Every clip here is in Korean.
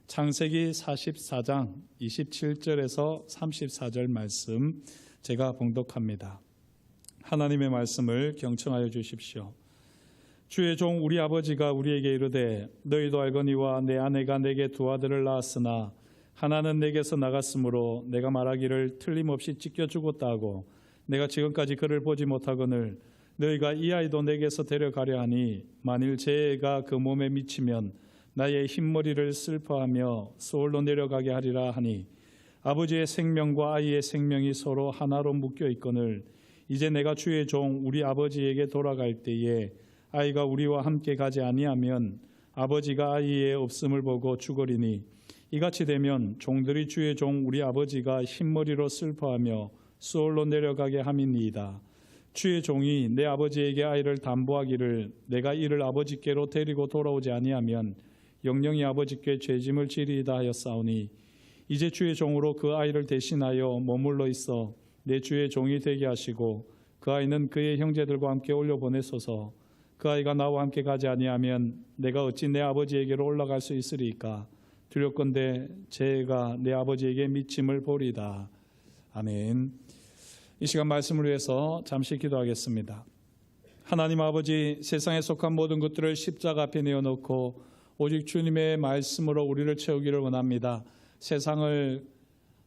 창세기 44장 27절에서 34절 말씀 제가 봉독합니다. 하나님의 말씀을 경청하여 주십시오. 주의 종 우리 아버지가 우리에게 이르되 너희도 알거니와 내 아내가 내게 두 아들을 낳았으나 하나는 내게서 나갔으므로 내가 말하기를 틀림없이 찢겨 죽었다 하고 내가 지금까지 그를 보지 못하거늘 너희가 이 아이도 내게서 데려가려 하니 만일 제 애가 그 몸에 미치면 나의 흰머리를 슬퍼하며 소홀로 내려가게 하리라 하니 아버지의 생명과 아이의 생명이 서로 하나로 묶여 있거늘 이제 내가 주의 종 우리 아버지에게 돌아갈 때에 아이가 우리와 함께 가지 아니하면 아버지가 아이의 없음을 보고 죽으리니 이같이 되면 종들이 주의 종 우리 아버지가 흰머리로 슬퍼하며 수월로 내려가게 함이니이다. 주의 종이 내 아버지에게 아이를 담보하기를 내가 이를 아버지께로 데리고 돌아오지 아니하면 영영이 아버지께 죄짐을 지리이다 하였사오니 이제 주의 종으로 그 아이를 대신하여 머물러 있어 내 주의 종이 되게 하시고 그 아이는 그의 형제들과 함께 올려보내소서. 그 아이가 나와 함께 가지 아니하면 내가 어찌 내 아버지에게로 올라갈 수 있으리까? 두렵건대 제 애가 내 아버지에게 미침을 보리이다. 아멘. 이 시간 말씀을 위해서 잠시 기도하겠습니다. 하나님 아버지, 세상에 속한 모든 것들을 십자가 앞에 내어놓고 오직 주님의 말씀으로 우리를 채우기를 원합니다. 세상을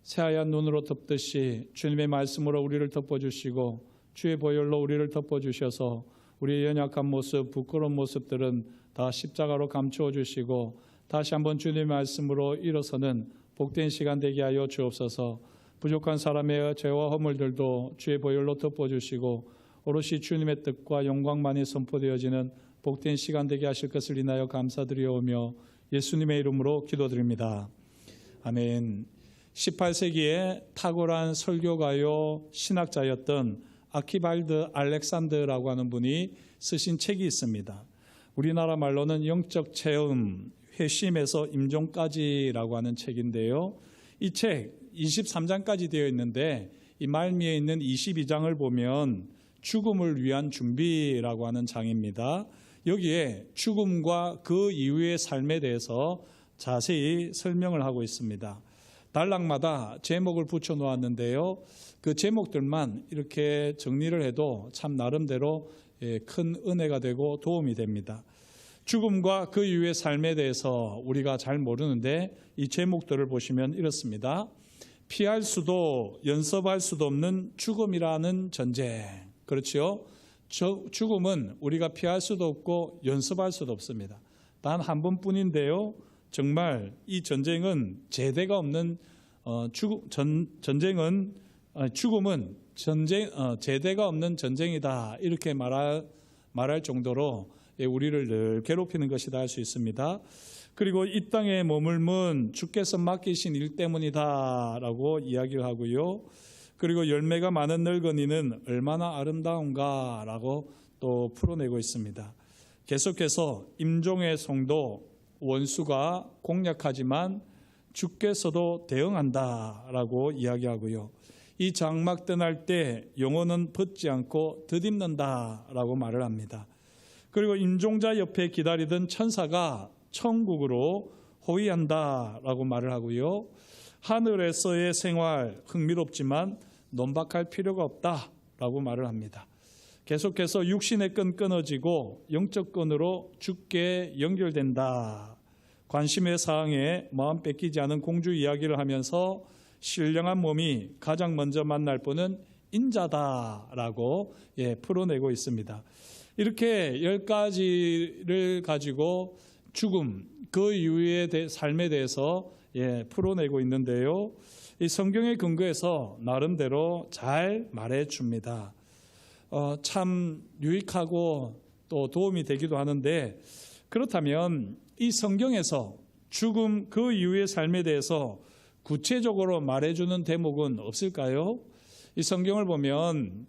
새하얀 눈으로 덮듯이 주님의 말씀으로 우리를 덮어주시고 주의 보혈로 우리를 덮어주셔서 우리의 연약한 모습, 부끄러운 모습들은 다 십자가로 감추어 주시고 다시 한번 주님의 말씀으로 일어서는 복된 시간 되게 하여 주옵소서. 부족한 사람의 죄와 허물들도 주의 보혈로 덮어주시고 오롯이 주님의 뜻과 영광만이 선포되어지는 복된 시간 되게 하실 것을 인하여 감사드리오며 예수님의 이름으로 기도드립니다. 아멘. 18세기에 탁월한 설교가요 신학자였던 아키발드 알렉산드라고 하는 분이 쓰신 책이 있습니다. 우리나라 말로는 영적 체험, 회심에서 임종까지라고 하는 책인데요. 이 책 23장까지 되어 있는데 이 말미에 있는 22장을 보면 죽음을 위한 준비라고 하는 장입니다. 여기에 죽음과 그 이후의 삶에 대해서 자세히 설명을 하고 있습니다. 단락마다 제목을 붙여 놓았는데요. 그 제목들만 이렇게 정리를 해도 참 나름대로 큰 은혜가 되고 도움이 됩니다. 죽음과 그 이후의 삶에 대해서 우리가 잘 모르는데 이 제목들을 보시면 이렇습니다. 피할 수도 연습할 수도 없는 죽음이라는 전쟁. 그렇죠? 죽음은 우리가 피할 수도 없고 연습할 수도 없습니다. 단 한 번뿐인데요. 정말 이 전쟁은 제대가 없는 죽음은 제대가 없는 전쟁이다. 이렇게 말할 정도로 우리를 늘 괴롭히는 것이다 할 수 있습니다. 그리고 이 땅에 머물면 주께서 맡기신 일 때문이다라고 이야기를 하고요. 그리고 열매가 많은 늙은이는 얼마나 아름다운가라고 또 풀어내고 있습니다. 계속해서 임종의 성도 원수가 공략하지만 주께서도 대응한다라고 이야기하고요. 이 장막 떠날 때 영혼은 벗지 않고 덧입는다라고 말을 합니다. 그리고 임종자 옆에 기다리던 천사가 천국으로 호위한다라고 말을 하고요. 하늘에서의 생활 흥미롭지만 논박할 필요가 없다라고 말을 합니다. 계속해서 육신의 끈 끊어지고 영적 끈으로 주께 연결된다. 관심의 사항에 마음 뺏기지 않은 공주 이야기를 하면서 신령한 몸이 가장 먼저 만날 분은 인자다라고 풀어내고 있습니다. 이렇게 10가지를 가지고 죽음, 그 이후의 삶에 대해서 풀어내고 있는데요. 이 성경의 근거에서 나름대로 잘 말해줍니다. 참 유익하고 또 도움이 되기도 하는데 그렇다면 이 성경에서 죽음 그 이후의 삶에 대해서 구체적으로 말해주는 대목은 없을까요? 이 성경을 보면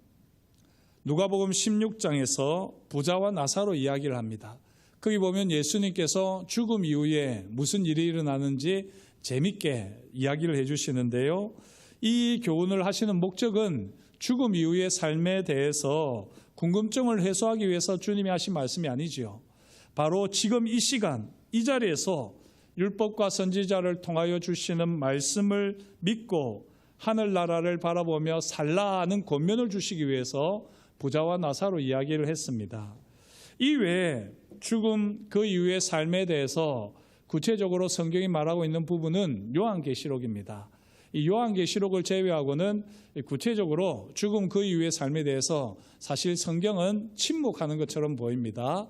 누가복음 16장에서 부자와 나사로 이야기를 합니다. 거기 보면 예수님께서 죽음 이후에 무슨 일이 일어나는지 재밌게 이야기를 해주시는데요. 이 교훈을 하시는 목적은 죽음 이후의 삶에 대해서 궁금증을 해소하기 위해서 주님이 하신 말씀이 아니지요. 바로 지금 이 시간, 이 자리에서 율법과 선지자를 통하여 주시는 말씀을 믿고 하늘나라를 바라보며 살라는 권면을 주시기 위해서 부자와 나사로 이야기를 했습니다. 이외에 죽음 그 이후의 삶에 대해서 구체적으로 성경이 말하고 있는 부분은 요한계시록입니다. 이 요한계시록을 제외하고는 구체적으로 죽음 그 이후의 삶에 대해서 사실 성경은 침묵하는 것처럼 보입니다.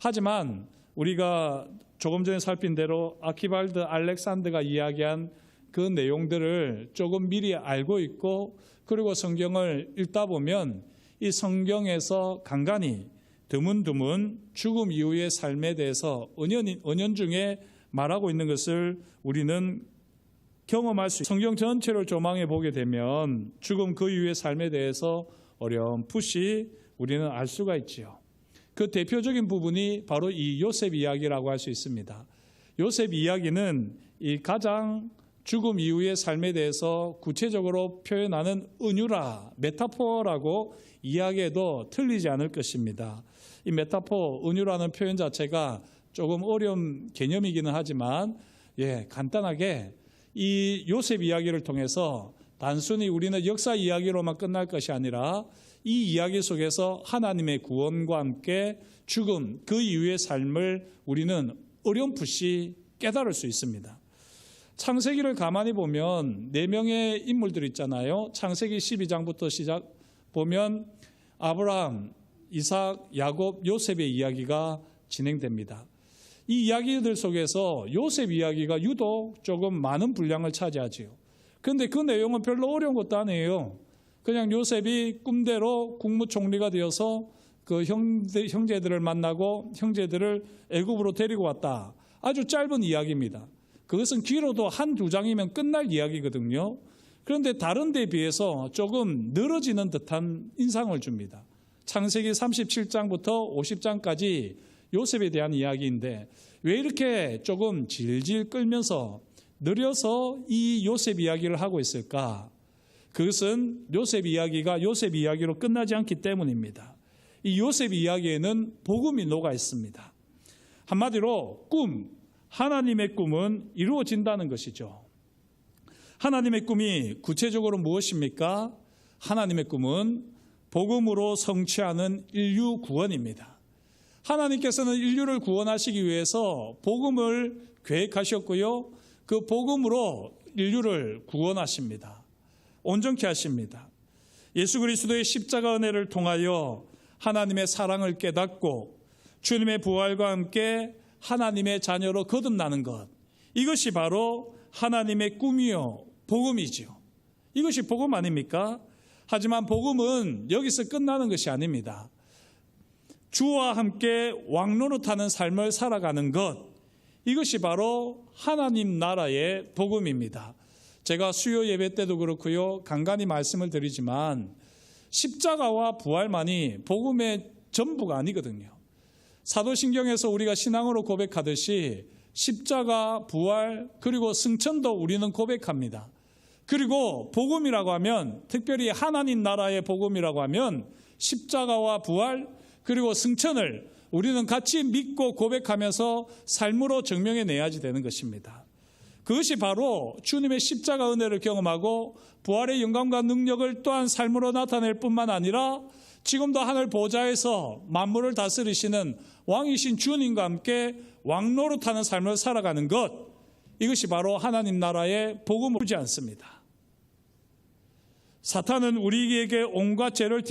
하지만 우리가 조금 전에 살핀 대로 아키발드 알렉산더가 이야기한 그 내용들을 조금 미리 알고 있고 그리고 성경을 읽다 보면 이 성경에서 간간히 드문드문 죽음 이후의 삶에 대해서 은연중에 말하고 있는 것을 우리는 경험할 수 있습니다. 성경 전체를 조망해 보게 되면 죽음 그 이후의 삶에 대해서 어렴풋이 우리는 알 수가 있지요. 그 대표적인 부분이 바로 이 요셉 이야기라고 할 수 있습니다. 요셉 이야기는 이 가장 죽음 이후의 삶에 대해서 구체적으로 표현하는 은유라, 메타포라고 이야기해도 틀리지 않을 것입니다. 이 메타포, 은유라는 표현 자체가 조금 어려운 개념이기는 하지만 간단하게 이 요셉 이야기를 통해서 단순히 우리는 역사 이야기로만 끝날 것이 아니라 이 이야기 속에서 하나님의 구원과 함께 죽음 그 이후의 삶을 우리는 어렴풋이 깨달을 수 있습니다. 창세기를 가만히 보면 4명의 인물들 있잖아요. 창세기 12장부터 시작 보면 아브라함, 이삭, 야곱, 요셉의 이야기가 진행됩니다. 이 이야기들 속에서 요셉 이야기가 유독 조금 많은 분량을 차지하지요. 그런데 그 내용은 별로 어려운 것도 아니에요. 그냥 요셉이 꿈대로 국무총리가 되어서 그 형제들을 만나고 형제들을 애굽으로 데리고 왔다. 아주 짧은 이야기입니다. 그것은 길어도 1-2장이면 끝날 이야기거든요. 그런데 다른 데에 비해서 조금 늘어지는 듯한 인상을 줍니다. 창세기 37장부터 50장까지 요셉에 대한 이야기인데 왜 이렇게 조금 질질 끌면서 느려서 이 요셉 이야기를 하고 있을까? 그것은 요셉 이야기가 요셉 이야기로 끝나지 않기 때문입니다. 이 요셉 이야기에는 복음이 녹아 있습니다. 한마디로 하나님의 꿈은 이루어진다는 것이죠. 하나님의 꿈이 구체적으로 무엇입니까? 하나님의 꿈은 복음으로 성취하는 인류 구원입니다. 하나님께서는 인류를 구원하시기 위해서 복음을 계획하셨고요. 그 복음으로 인류를 구원하십니다. 온전케 하십니다. 예수 그리스도의 십자가 은혜를 통하여 하나님의 사랑을 깨닫고 주님의 부활과 함께 하나님의 자녀로 거듭나는 것, 이것이 바로 하나님의 꿈이요 복음이지요. 이것이 복음 아닙니까? 하지만 복음은 여기서 끝나는 것이 아닙니다. 주와 함께 왕노릇하는 삶을 살아가는 것, 이것이 바로 하나님 나라의 복음입니다. 제가 수요 예배 때도 그렇고요, 간간히 말씀을 드리지만 십자가와 부활만이 복음의 전부가 아니거든요. 사도신경에서 우리가 신앙으로 고백하듯이 십자가, 부활, 그리고 승천도 우리는 고백합니다. 그리고 복음이라고 하면, 특별히 하나님 나라의 복음이라고 하면 십자가와 부활, 그리고 승천을 우리는 같이 믿고 고백하면서 삶으로 증명해내야지 되는 것입니다. 그것이 바로 주님의 십자가 은혜를 경험하고 부활의 영광과 능력을 또한 삶으로 나타낼 뿐만 아니라 지금도 하늘 보좌에서 만물을 다스리시는 왕이신 주님과 함께 왕노릇하는 삶을 살아가는 것, 이것이 바로 하나님 나라의 복음을 보지 않습니다. 사탄은 우리에게 온갖 죄를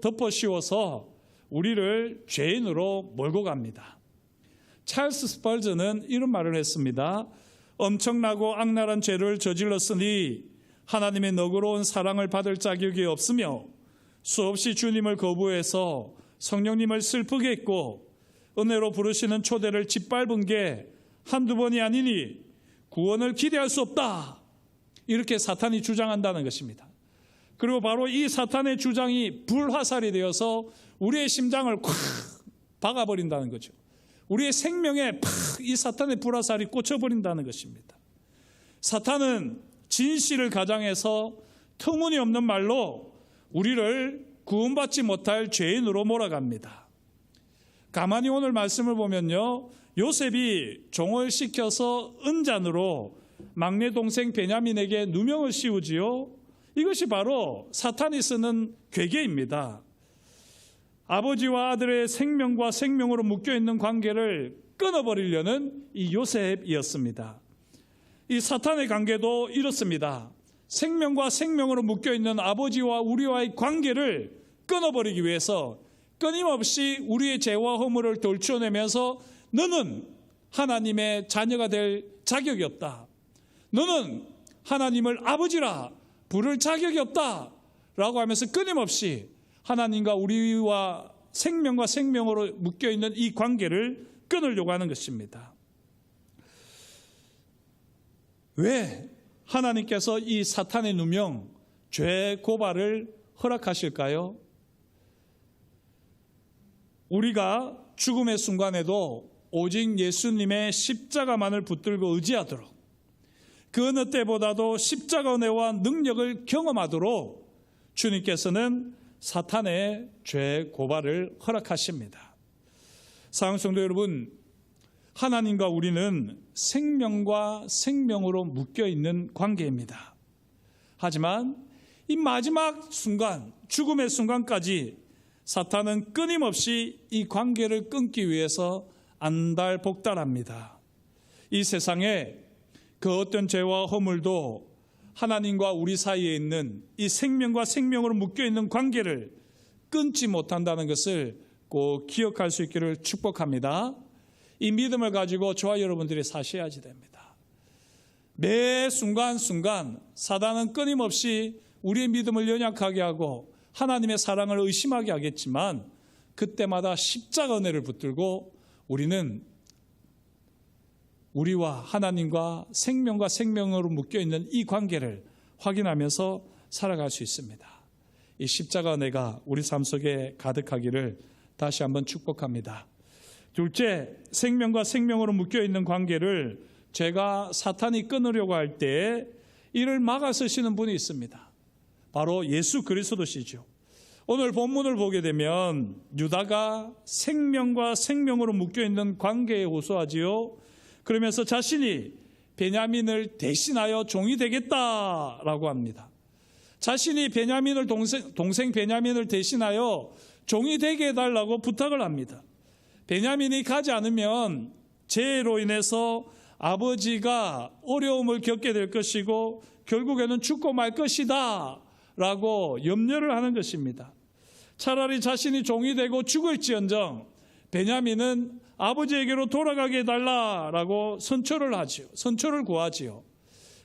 덮어 씌워서 우리를 죄인으로 몰고 갑니다. 찰스 스펄전은 이런 말을 했습니다. 엄청나고 악랄한 죄를 저질렀으니 하나님의 너그러운 사랑을 받을 자격이 없으며 수없이 주님을 거부해서 성령님을 슬프게 했고 은혜로 부르시는 초대를 짓밟은 게 한두 번이 아니니 구원을 기대할 수 없다. 이렇게 사탄이 주장한다는 것입니다. 그리고 바로 이 사탄의 주장이 불화살이 되어서 우리의 심장을 콱 박아버린다는 거죠. 우리의 생명에 팍 이 사탄의 불화살이 꽂혀버린다는 것입니다. 사탄은 진실을 가장해서 터무니없는 말로 우리를 구원받지 못할 죄인으로 몰아갑니다. 가만히 오늘 말씀을 보면요, 요셉이 종을 시켜서 은잔으로 막내 동생 베냐민에게 누명을 씌우지요. 이것이 바로 사탄이 쓰는 괴계입니다. 아버지와 아들의 생명과 생명으로 묶여있는 관계를 끊어버리려는 이 요셉이었습니다. 이 사탄의 관계도 이렇습니다. 생명과 생명으로 묶여있는 아버지와 우리와의 관계를 끊어버리기 위해서 끊임없이 우리의 죄와 허물을 돌춰내면서 너는 하나님의 자녀가 될 자격이 없다. 너는 하나님을 아버지라 부를 자격이 없다 라고 하면서 끊임없이 하나님과 우리와 생명과 생명으로 묶여있는 이 관계를 끊으려고 하는 것입니다. 왜 하나님께서 이 사탄의 누명, 죄 고발을 허락하실까요? 우리가 죽음의 순간에도 오직 예수님의 십자가만을 붙들고 의지하도록, 그 어느 때보다도 십자가 은혜와 능력을 경험하도록 주님께서는 사탄의 죄 고발을 허락하십니다. 사랑하는 성도 여러분, 하나님과 우리는 생명과 생명으로 묶여있는 관계입니다. 하지만 이 마지막 순간, 죽음의 순간까지 사탄은 끊임없이 이 관계를 끊기 위해서 안달복달합니다. 이 세상에 그 어떤 죄와 허물도 하나님과 우리 사이에 있는 이 생명과 생명으로 묶여있는 관계를 끊지 못한다는 것을 꼭 기억할 수 있기를 축복합니다. 이 믿음을 가지고 저와 여러분들이 사셔야지 됩니다. 매 순간순간 사단은 끊임없이 우리의 믿음을 연약하게 하고 하나님의 사랑을 의심하게 하겠지만 그때마다 십자가 은혜를 붙들고 우리는 우리와 하나님과 생명과 생명으로 묶여있는 이 관계를 확인하면서 살아갈 수 있습니다. 이 십자가 은혜가 우리 삶 속에 가득하기를 다시 한번 축복합니다. 둘째, 생명과 생명으로 묶여있는 관계를 죄가 사탄이 끊으려고 할 때 이를 막아 쓰시는 분이 있습니다. 바로 예수 그리스도시죠. 오늘 본문을 보게 되면 유다가 생명과 생명으로 묶여있는 관계에 호소하지요. 그러면서 자신이 베냐민을 대신하여 종이 되겠다라고 합니다. 자신이 베냐민을 동생 베냐민을 대신하여 종이 되게 해달라고 부탁을 합니다. 베냐민이 가지 않으면 죄로 인해서 아버지가 어려움을 겪게 될 것이고 결국에는 죽고 말 것이다 라고 염려를 하는 것입니다. 차라리 자신이 종이 되고 죽을지언정 베냐민은 아버지에게로 돌아가게 해달라라고 선처를 하지요. 선처를 구하지요.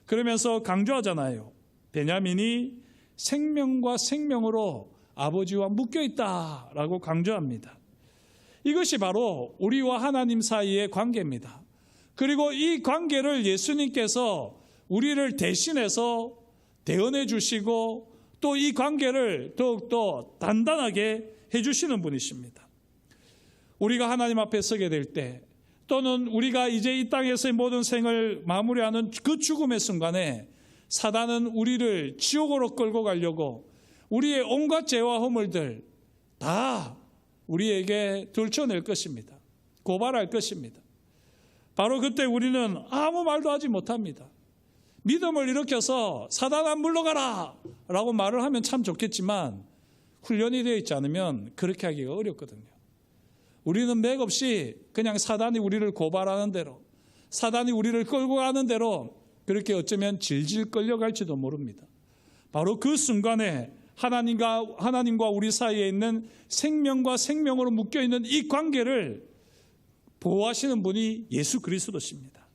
그러면서 강조하잖아요. 베냐민이 생명과 생명으로 아버지와 묶여있다라고 강조합니다. 이것이 바로 우리와 하나님 사이의 관계입니다. 그리고 이 관계를 예수님께서 우리를 대신해서 대언해 주시고 또 이 관계를 더욱더 단단하게 해주시는 분이십니다. 우리가 하나님 앞에 서게 될 때 또는 우리가 이제 이 땅에서의 모든 생을 마무리하는 그 죽음의 순간에 사단은 우리를 지옥으로 끌고 가려고 우리의 온갖 죄와 허물들 다 우리에게 들춰낼 것입니다. 고발할 것입니다. 바로 그때 우리는 아무 말도 하지 못합니다. 믿음을 일으켜서 사단아 물러가라 라고 말을 하면 참 좋겠지만 훈련이 되어 있지 않으면 그렇게 하기가 어렵거든요. 우리는 맥없이 그냥 사단이 우리를 고발하는 대로, 사단이 우리를 끌고 가는 대로 그렇게 어쩌면 질질 끌려갈지도 모릅니다. 바로 그 순간에 하나님과 우리 사이에 있는 생명과 생명으로 묶여있는 이 관계를 보호하시는 분이 예수 그리스도십니다.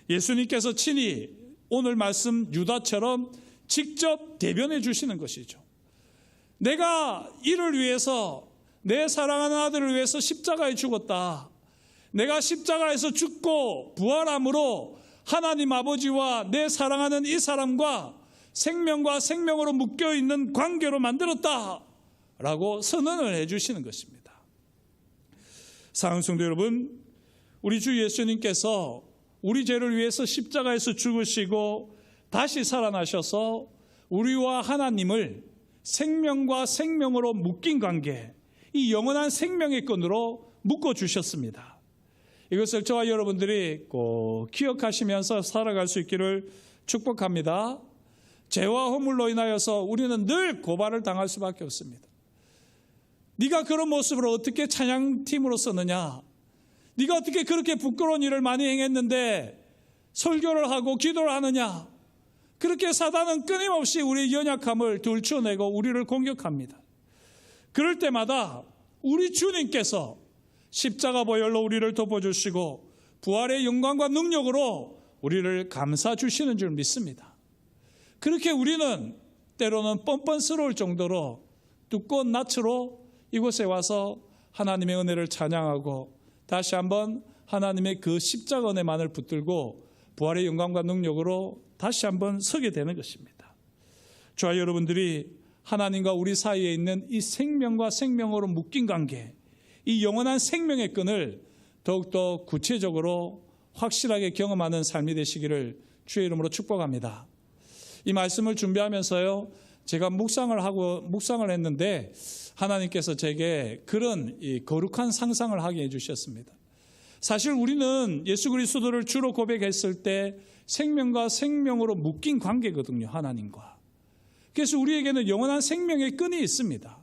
예수님께서 친히 오늘 말씀 유다처럼 직접 대변해 주시는 것이죠. 내가 이를 위해서 내 사랑하는 아들을 위해서 십자가에 죽었다. 내가 십자가에서 죽고 부활함으로 하나님 아버지와 내 사랑하는 이 사람과 생명과 생명으로 묶여있는 관계로 만들었다 라고 선언을 해주시는 것입니다. 사랑하는 성도 여러분, 우리 주 예수님께서 우리 죄를 위해서 십자가에서 죽으시고 다시 살아나셔서 우리와 하나님을 생명과 생명으로 묶인 관계, 이 영원한 생명의 끈으로 묶어주셨습니다. 이것을 저와 여러분들이 꼭 기억하시면서 살아갈 수 있기를 축복합니다. 죄와 허물로 인하여서 우리는 늘 고발을 당할 수밖에 없습니다. 네가 그런 모습으로 어떻게 찬양팀으로 썼느냐? 네가 어떻게 그렇게 부끄러운 일을 많이 행했는데 설교를 하고 기도를 하느냐? 그렇게 사단은 끊임없이 우리의 연약함을 들춰내고 우리를 공격합니다. 그럴 때마다 우리 주님께서 십자가 보혈로 우리를 덮어주시고 부활의 영광과 능력으로 우리를 감싸주시는 줄 믿습니다. 그렇게 우리는 때로는 뻔뻔스러울 정도로 두꺼운 낯으로 이곳에 와서 하나님의 은혜를 찬양하고 다시 한번 하나님의 그 십자가 은혜만을 붙들고 부활의 영광과 능력으로 다시 한번 서게 되는 것입니다. 저와 여러분들이 하나님과 우리 사이에 있는 이 생명과 생명으로 묶인 관계, 이 영원한 생명의 끈을 더욱더 구체적으로 확실하게 경험하는 삶이 되시기를 주의 이름으로 축복합니다. 이 말씀을 준비하면서요, 제가 묵상을 했는데 하나님께서 제게 그런 이 거룩한 상상을 하게 해주셨습니다. 사실 우리는 예수 그리스도를 주로 고백했을 때 생명과 생명으로 묶인 관계거든요, 하나님과. 그래서 우리에게는 영원한 생명의 끈이 있습니다.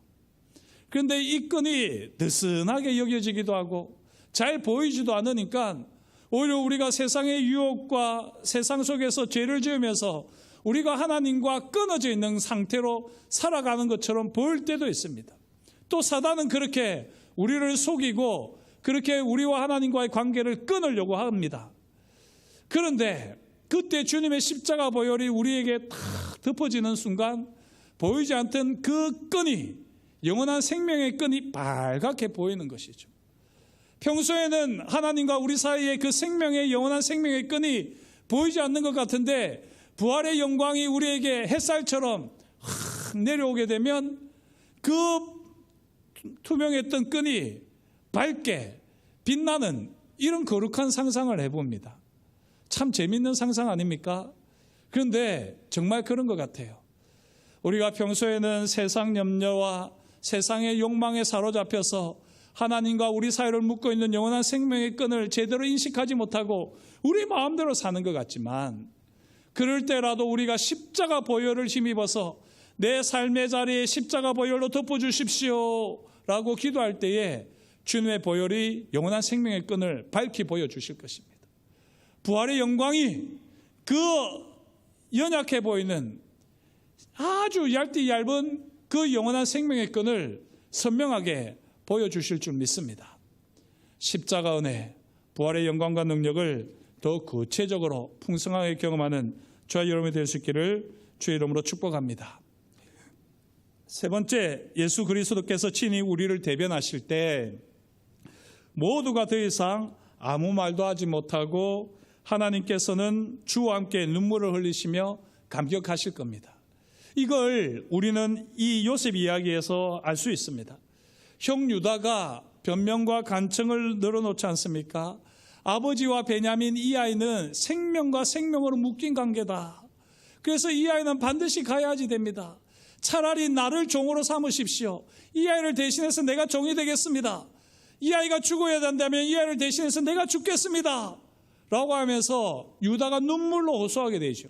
그런데 이 끈이 느슨하게 여겨지기도 하고 잘 보이지도 않으니까 오히려 우리가 세상의 유혹과 세상 속에서 죄를 지으면서 우리가 하나님과 끊어져 있는 상태로 살아가는 것처럼 보일 때도 있습니다. 또 사단은 그렇게 우리를 속이고 그렇게 우리와 하나님과의 관계를 끊으려고 합니다. 그런데 그때 주님의 십자가 보혈이 우리에게 탁 덮어지는 순간 보이지 않던 그 끈이, 영원한 생명의 끈이 빨갛게 보이는 것이죠. 평소에는 하나님과 우리 사이에 그 생명의, 영원한 생명의 끈이 보이지 않는 것 같은데 부활의 영광이 우리에게 햇살처럼 확 내려오게 되면 그 투명했던 끈이 밝게 빛나는 이런 거룩한 상상을 해봅니다. 참 재밌는 상상 아닙니까? 그런데 정말 그런 것 같아요. 우리가 평소에는 세상 염려와 세상의 욕망에 사로잡혀서 하나님과 우리 사이를 묶고 있는 영원한 생명의 끈을 제대로 인식하지 못하고 우리 마음대로 사는 것 같지만, 그럴 때라도 우리가 십자가 보혈을 힘입어서 내 삶의 자리에 십자가 보혈로 덮어주십시오 라고 기도할 때에 주님의 보혈이 영원한 생명의 끈을 밝히 보여주실 것입니다. 부활의 영광이 그 연약해 보이는 아주 얇은 그 영원한 생명의 끈을 선명하게 보여주실 줄 믿습니다. 십자가 은혜, 부활의 영광과 능력을 더 구체적으로 풍성하게 경험하는 저와 여러분이 될 수 있기를 주의 이름으로 축복합니다. 세 번째, 예수 그리스도께서 친히 우리를 대변하실 때 모두가 더 이상 아무 말도 하지 못하고 하나님께서는 주와 함께 눈물을 흘리시며 감격하실 겁니다. 이걸 우리는 이 요셉 이야기에서 알 수 있습니다. 형 유다가 변명과 간청을 늘어놓지 않습니까? 아버지와 베냐민, 이 아이는 생명과 생명으로 묶인 관계다. 그래서 이 아이는 반드시 가야지 됩니다. 차라리 나를 종으로 삼으십시오. 이 아이를 대신해서 내가 종이 되겠습니다. 이 아이가 죽어야 된다면 이 아이를 대신해서 내가 죽겠습니다 라고 하면서 유다가 눈물로 호소하게 되죠.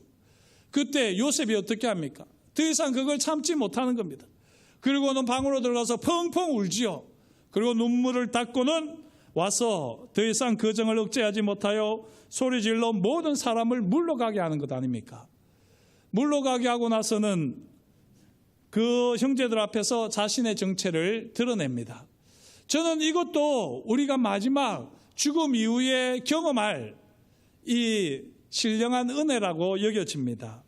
그때 요셉이 어떻게 합니까? 더 이상 그걸 참지 못하는 겁니다. 그리고는 방으로 들어가서 펑펑 울지요. 그리고 눈물을 닦고는 와서 더 이상 그 정을 억제하지 못하여 소리질러 모든 사람을 물러가게 하는 것 아닙니까? 물러가게 하고 나서는 그 형제들 앞에서 자신의 정체를 드러냅니다. 저는 이것도 우리가 마지막 죽음 이후에 경험할 이 신령한 은혜라고 여겨집니다.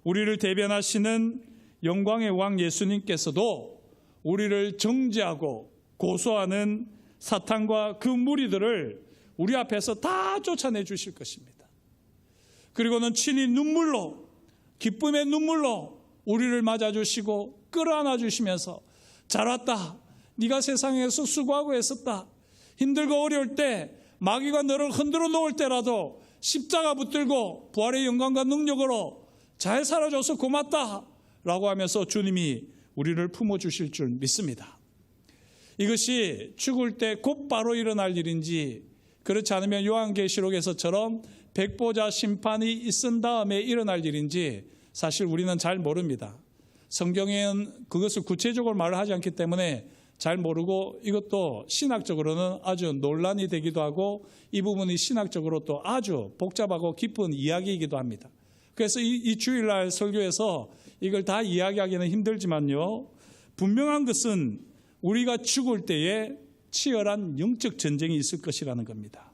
우리를 대변하시는 영광의 왕 예수님께서도 우리를 정죄하고 고소하는 사탄과 그 무리들을 우리 앞에서 다 쫓아내 주실 것입니다. 그리고는 친히 눈물로, 기쁨의 눈물로 우리를 맞아주시고 끌어안아 주시면서 잘 왔다. 네가 세상에서 수고하고 애썼다. 힘들고 어려울 때 마귀가 너를 흔들어 놓을 때라도 십자가 붙들고 부활의 영광과 능력으로 잘 살아줘서 고맙다 라고 하면서 주님이 우리를 품어주실 줄 믿습니다. 이것이 죽을 때 곧바로 일어날 일인지 그렇지 않으면 요한계시록에서처럼 백보자 심판이 있은 다음에 일어날 일인지 사실 우리는 잘 모릅니다. 성경에는 그것을 구체적으로 말을 하지 않기 때문에 잘 모르고, 이것도 신학적으로는 아주 논란이 되기도 하고 이 부분이 신학적으로 또 아주 복잡하고 깊은 이야기이기도 합니다. 그래서 이 주일날 설교에서 이걸 다 이야기하기는 힘들지만요, 분명한 것은 우리가 죽을 때에 치열한 영적 전쟁이 있을 것이라는 겁니다.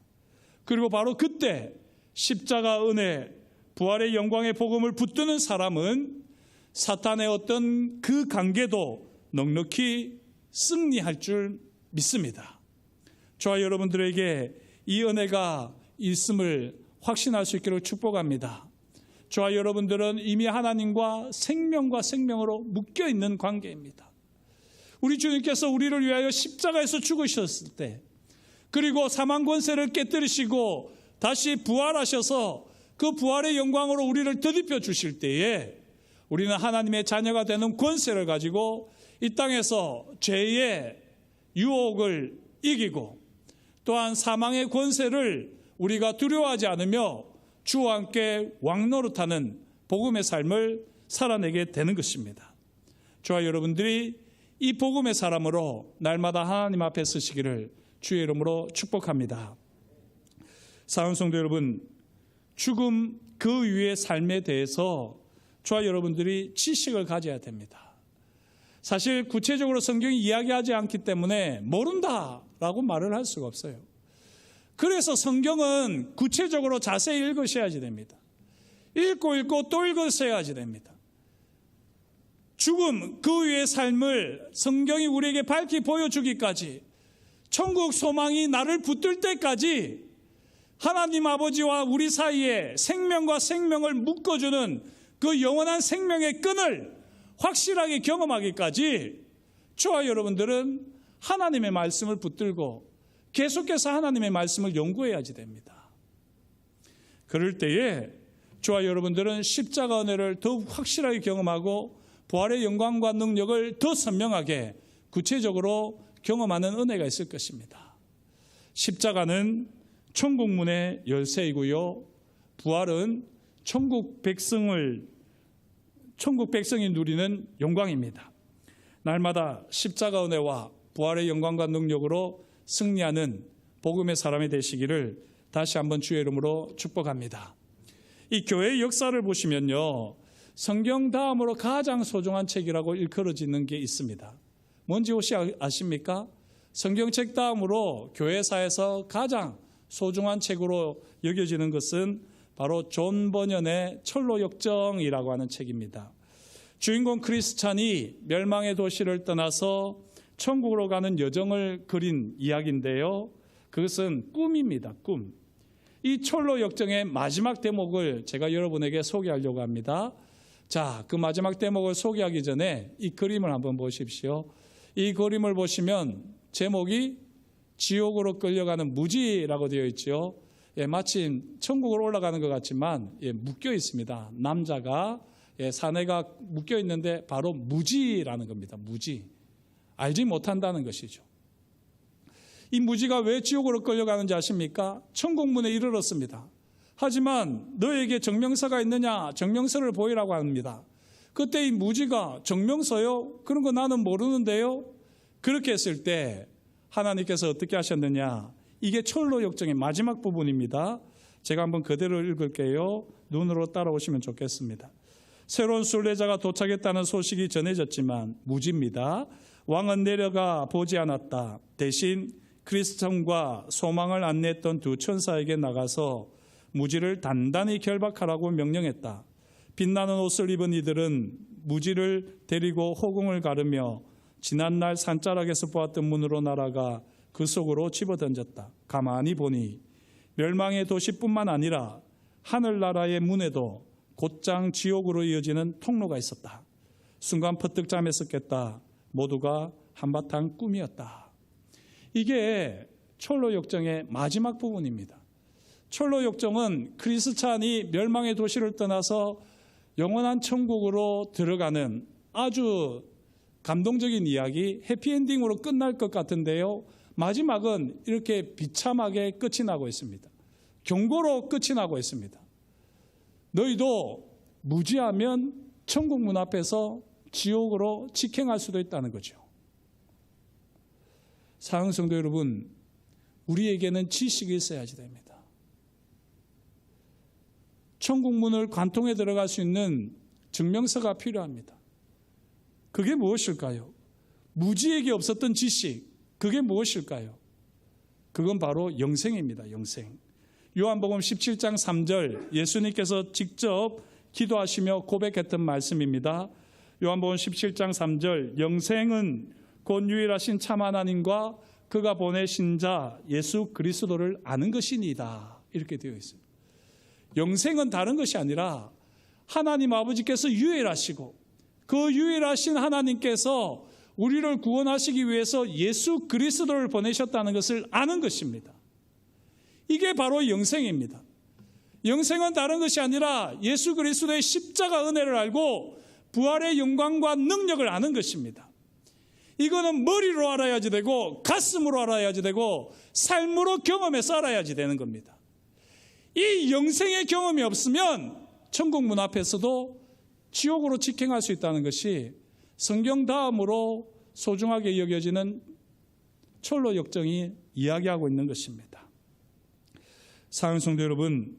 그리고 바로 그때 십자가 은혜, 부활의 영광의 복음을 붙드는 사람은 사탄의 어떤 그 관계도 넉넉히 승리할 줄 믿습니다. 저와 여러분들에게 이 은혜가 있음을 확신할 수 있기를 축복합니다. 저와 여러분들은 이미 하나님과 생명으로 묶여있는 관계입니다. 우리 주님께서 우리를 위하여 십자가에서 죽으셨을 때, 그리고 사망 권세를 깨뜨리시고 다시 부활하셔서 그 부활의 영광으로 우리를 덧입혀 주실 때에 우리는 하나님의 자녀가 되는 권세를 가지고 이 땅에서 죄의 유혹을 이기고, 또한 사망의 권세를 우리가 두려워하지 않으며 주와 함께 왕노릇하는 복음의 삶을 살아내게 되는 것입니다. 저와 여러분들이 이 복음의 사람으로 날마다 하나님 앞에 서시기를 주의 이름으로 축복합니다. 사랑하는 성도 여러분, 죽음 그 위의 삶에 대해서 저와 여러분들이 지식을 가져야 됩니다. 사실 구체적으로 성경이 이야기하지 않기 때문에 모른다라고 말을 할 수가 없어요. 그래서 성경은 구체적으로 자세히 읽으셔야지 됩니다. 읽고 또 읽으셔야지 됩니다. 죽음 그 위의 삶을 성경이 우리에게 밝히 보여주기까지, 천국 소망이 나를 붙들 때까지 하나님 아버지와 우리 사이에 생명과 생명을 묶어주는 그 영원한 생명의 끈을 확실하게 경험하기까지 저와 여러분들은 하나님의 말씀을 붙들고 계속해서 하나님의 말씀을 연구해야지 됩니다. 그럴 때에 저와 여러분들은 십자가 은혜를 더욱 확실하게 경험하고 부활의 영광과 능력을 더 선명하게 구체적으로 경험하는 은혜가 있을 것입니다. 십자가는 천국문의 열쇠이고요, 부활은 천국 백성이 누리는 영광입니다. 날마다 십자가 은혜와 부활의 영광과 능력으로 승리하는 복음의 사람이 되시기를 다시 한번 주의 이름으로 축복합니다. 이 교회의 역사를 보시면요, 성경 다음으로 가장 소중한 책이라고 일컬어지는 게 있습니다. 뭔지 혹시 아십니까? 성경책 다음으로 교회사에서 가장 소중한 책으로 여겨지는 것은 바로 존 버년의 철로역정이라고 하는 책입니다. 주인공 크리스찬이 멸망의 도시를 떠나서 천국으로 가는 여정을 그린 이야기인데요, 그것은 꿈입니다. 꿈. 이 철로역정의 마지막 대목을 제가 여러분에게 소개하려고 합니다. 자, 그 마지막 대목을 소개하기 전에 이 그림을 한번 보십시오. 이 그림을 보시면 제목이 지옥으로 끌려가는 무지라고 되어 있죠. 마침 천국으로 올라가는 것 같지만 묶여 있습니다. 남자가 사내가 묶여 있는데 바로 무지라는 겁니다. 무지. 알지 못한다는 것이죠. 이 무지가 왜 지옥으로 끌려가는지 아십니까? 천국문에 이르렀습니다. 하지만 너에게 정명서가 있느냐? 정명서를 보이라고 합니다. 그때 이 무지가 정명서요? 그런 거 나는 모르는데요? 그렇게 했을 때 하나님께서 어떻게 하셨느냐? 이게 철로역정의 마지막 부분입니다. 제가 한번 그대로 읽을게요. 눈으로 따라오시면 좋겠습니다. 새로운 순례자가 도착했다는 소식이 전해졌지만 무지입니다. 왕은 내려가 보지 않았다. 대신 그리스도와 소망을 안내했던 두 천사에게 나가서 무지를 단단히 결박하라고 명령했다. 빛나는 옷을 입은 이들은 무지를 데리고 호궁을 가르며 지난날 산자락에서 보았던 문으로 날아가 그 속으로 집어던졌다. 가만히 보니 멸망의 도시뿐만 아니라 하늘나라의 문에도 곧장 지옥으로 이어지는 통로가 있었다. 순간 퍼뜩 잠에서 깼다. 모두가 한바탕 꿈이었다. 이게 철로역정의 마지막 부분입니다. 철로역정은 크리스찬이 멸망의 도시를 떠나서 영원한 천국으로 들어가는 아주 감동적인 이야기, 해피엔딩으로 끝날 것 같은데요, 마지막은 이렇게 비참하게 끝이 나고 있습니다. 경고로 끝이 나고 있습니다. 너희도 무지하면 천국 문 앞에서 지옥으로 직행할 수도 있다는 거죠. 사랑하는 성도 여러분, 우리에게는 지식이 있어야지 됩니다. 천국 문을 관통해 들어갈 수 있는 증명서가 필요합니다. 그게 무엇일까요? 무지에게 없었던 지식, 그게 무엇일까요? 그건 바로 영생입니다. 영생. 요한복음 17장 3절, 예수님께서 직접 기도하시며 고백했던 말씀입니다. 요한복음 17장 3절, 영생은 곧 유일하신 참 하나님과 그가 보내신 자 예수 그리스도를 아는 것이니이다. 이렇게 되어 있습니다. 영생은 다른 것이 아니라 하나님 아버지께서 유일하시고 그 유일하신 하나님께서 우리를 구원하시기 위해서 예수 그리스도를 보내셨다는 것을 아는 것입니다. 이게 바로 영생입니다. 영생은 다른 것이 아니라 예수 그리스도의 십자가 은혜를 알고 부활의 영광과 능력을 아는 것입니다. 이거는 머리로 알아야지 되고 가슴으로 알아야지 되고 삶으로 경험해서 알아야지 되는 겁니다. 이 영생의 경험이 없으면 천국 문 앞에서도 지옥으로 직행할 수 있다는 것이 성경 다음으로 소중하게 여겨지는 철로 역정이 이야기하고 있는 것입니다. 사랑하는 성도 여러분,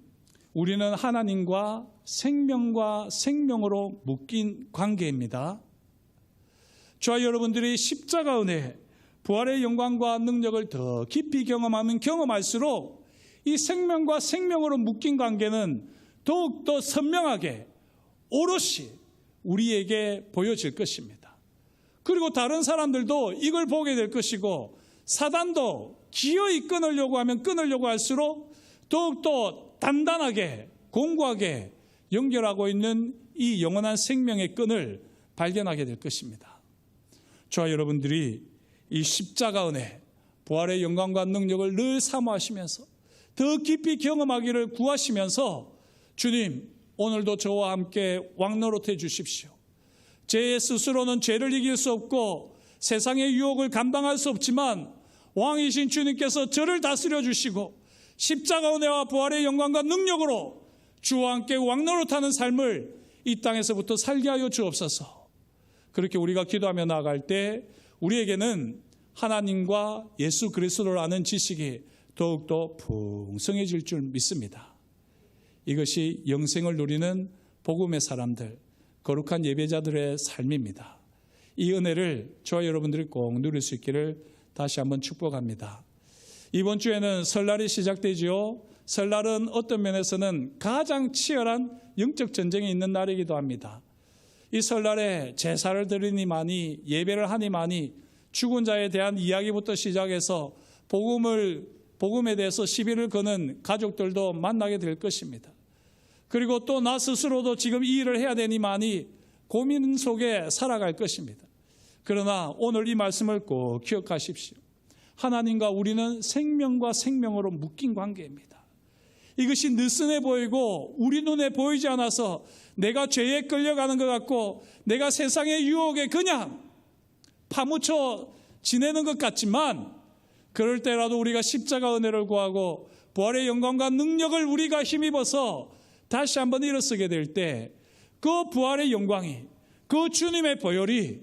우리는 하나님과 생명으로 묶인 관계입니다. 저와 여러분들이 십자가 은혜, 부활의 영광과 능력을 더 깊이 경험하면 경험할수록 이 생명과 생명으로 묶인 관계는 더욱더 선명하게 오롯이 우리에게 보여질 것입니다. 그리고 다른 사람들도 이걸 보게 될 것이고 사단도 기어이 끊으려고 하면 끊으려고 할수록 더욱더 단단하게 공고하게 연결하고 있는 이 영원한 생명의 끈을 발견하게 될 것입니다. 저와 여러분들이 이 십자가 은혜, 부활의 영광과 능력을 늘 사모하시면서 더 깊이 경험하기를 구하시면서 주님, 오늘도 저와 함께 왕노릇해 주십시오. 제 스스로는 죄를 이길 수 없고 세상의 유혹을 감당할 수 없지만 왕이신 주님께서 저를 다스려 주시고 십자가 은혜와 부활의 영광과 능력으로 주와 함께 왕노릇하는 삶을 이 땅에서부터 살게 하여 주옵소서. 그렇게 우리가 기도하며 나아갈 때 우리에게는 하나님과 예수 그리스도를 아는 지식이 더욱더 풍성해질 줄 믿습니다. 이것이 영생을 누리는 복음의 사람들, 거룩한 예배자들의 삶입니다. 이 은혜를 저와 여러분들이 꼭 누릴 수 있기를 다시 한번 축복합니다. 이번 주에는 설날이 시작되지요. 설날은 어떤 면에서는 가장 치열한 영적 전쟁이 있는 날이기도 합니다. 이 설날에 제사를 드리니만이, 예배를 하니만이, 죽은 자에 대한 이야기부터 시작해서 복음에 대해서 시비를 거는 가족들도 만나게 될 것입니다. 그리고 또 나 스스로도 지금 이 일을 해야 되니만이 고민 속에 살아갈 것입니다. 그러나 오늘 이 말씀을 꼭 기억하십시오. 하나님과 우리는 생명과 생명으로 묶인 관계입니다. 이것이 느슨해 보이고 우리 눈에 보이지 않아서 내가 죄에 끌려가는 것 같고 내가 세상의 유혹에 그냥 파묻혀 지내는 것 같지만 그럴 때라도 우리가 십자가 은혜를 구하고 부활의 영광과 능력을 우리가 힘입어서 다시 한번 일어서게 될 때 그 부활의 영광이, 그 주님의 보혈이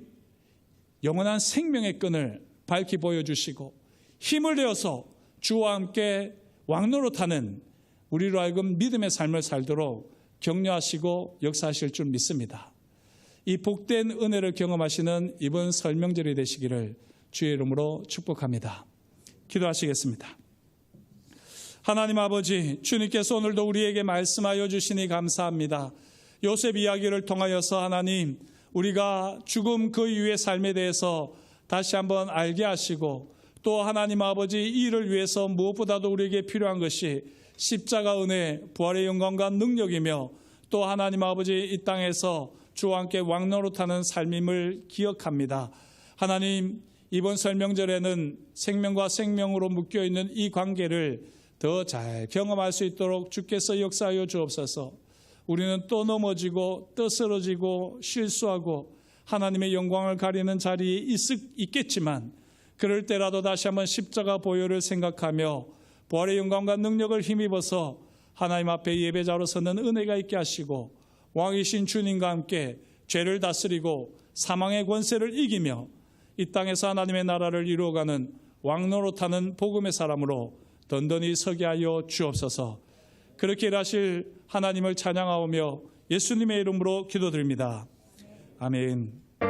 영원한 생명의 끈을 밝히 보여주시고 힘을 내어서 주와 함께 왕노릇하는 우리로 하여금 믿음의 삶을 살도록 격려하시고 역사하실 줄 믿습니다. 이 복된 은혜를 경험하시는 이번 설 명절이 되시기를 주의 이름으로 축복합니다. 기도하시겠습니다. 하나님 아버지, 주님께서 오늘도 우리에게 말씀하여 주시니 감사합니다. 요셉 이야기를 통하여서 하나님, 우리가 죽음 그 이후의 삶에 대해서 다시 한번 알게 하시고 또 하나님 아버지 이 일을 위해서 무엇보다도 우리에게 필요한 것이 십자가 은혜, 부활의 영광과 능력이며 또 하나님 아버지 이 땅에서 주와 함께 왕노릇하는 삶임을 기억합니다. 하나님, 이번 설 명절에는 생명과 생명으로 묶여있는 이 관계를 더 잘 경험할 수 있도록 주께서 역사하여 주옵소서. 우리는 또 넘어지고 또 쓰러지고 실수하고 하나님의 영광을 가리는 자리에 있겠지만 그럴 때라도 다시 한번 십자가 보혈을 생각하며 부활의 영광과 능력을 힘입어서 하나님 앞에 예배자로 서는 은혜가 있게 하시고 왕이신 주님과 함께 죄를 다스리고 사망의 권세를 이기며 이 땅에서 하나님의 나라를 이루어가는 왕노릇하는 복음의 사람으로 든든히 서게 하여 주옵소서. 그렇게 일하실 하나님을 찬양하오며 예수님의 이름으로 기도드립니다. 아멘.